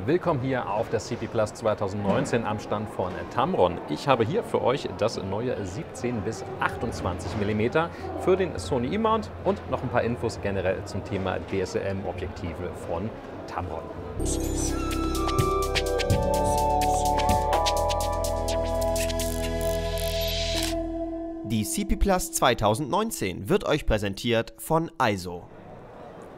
Willkommen hier auf der CP Plus 2019 am Stand von Tamron. Ich habe hier für euch das neue 17 bis 28 mm für den Sony E-Mount und noch ein paar Infos generell zum Thema DSLM-Objektive von Tamron. Die CP Plus 2019 wird euch präsentiert von ISO.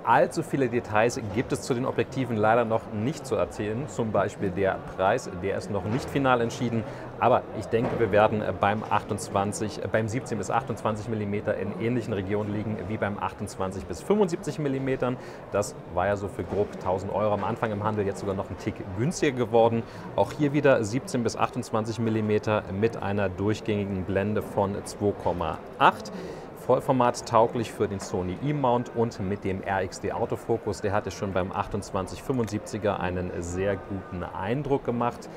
Allzu viele Details gibt es zu den Objektiven leider noch nicht zu erzählen. Zum Beispiel der Preis, der ist noch nicht final entschieden. Aber ich denke, wir werden beim 17 bis 28 mm in ähnlichen Regionen liegen wie beim 28 bis 75 mm. Das war ja so für grob 1000 € am Anfang im Handel, jetzt sogar noch ein Tick günstiger geworden. Auch hier wieder 17 bis 28 mm mit einer durchgängigen Blende von 2,8. Vollformat tauglich für den Sony E-Mount und mit dem RXD Autofokus. Der hatte schon beim 2875er einen sehr guten Eindruck gemacht.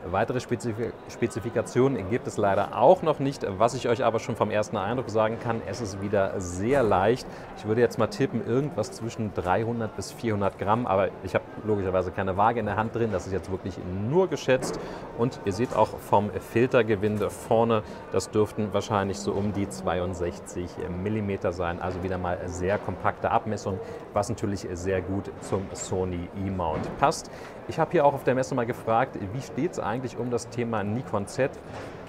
Weitere Spezifikationen gibt es leider auch noch nicht. Was ich euch aber schon vom ersten Eindruck sagen kann, es ist wieder sehr leicht. Ich würde jetzt mal tippen, irgendwas zwischen 300 bis 400 Gramm, aber ich habe logischerweise keine Waage in der Hand drin. Das ist jetzt wirklich nur geschätzt. Und ihr seht auch vom Filtergewinde vorne, das dürften wahrscheinlich so um die 62 mm sein. Also wieder mal sehr kompakte Abmessung, was natürlich sehr gut zum Sony E-Mount passt. Ich habe hier auch auf der Messe mal gefragt, wie steht es eigentlich um das Thema Nikon Z,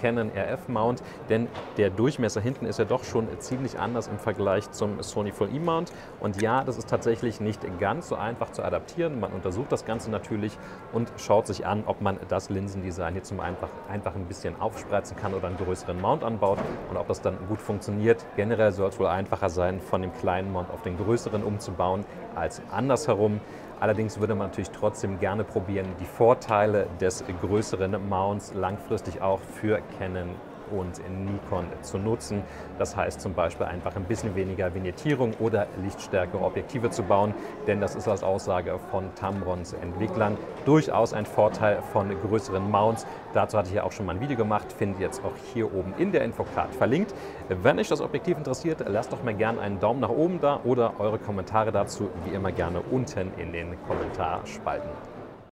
Canon RF Mount, denn der Durchmesser hinten ist ja doch schon ziemlich anders im Vergleich zum Sony Full E-Mount. Und ja, das ist tatsächlich nicht ganz so einfach zu adaptieren. Man untersucht das Ganze natürlich und schaut sich an, ob man das Linsendesign hier zum einfach ein bisschen aufspreizen kann oder einen größeren Mount anbaut und ob das dann gut funktioniert. Generell soll es wohl einfacher sein, von dem kleinen Mount auf den größeren umzubauen als andersherum. Allerdings würde man natürlich trotzdem gerne probieren, die Vorteile des größeren Mounts langfristig auch für Canon und Nikon zu nutzen. Das heißt zum Beispiel einfach ein bisschen weniger Vignettierung oder lichtstärkere Objektive zu bauen, denn das ist als Aussage von Tamrons Entwicklern durchaus ein Vorteil von größeren Mounts. Dazu hatte ich ja auch schon mal ein Video gemacht, findet ihr jetzt auch hier oben in der Infocard verlinkt. Wenn euch das Objektiv interessiert, lasst doch mal gerne einen Daumen nach oben da oder eure Kommentare dazu wie immer gerne unten in den Kommentarspalten.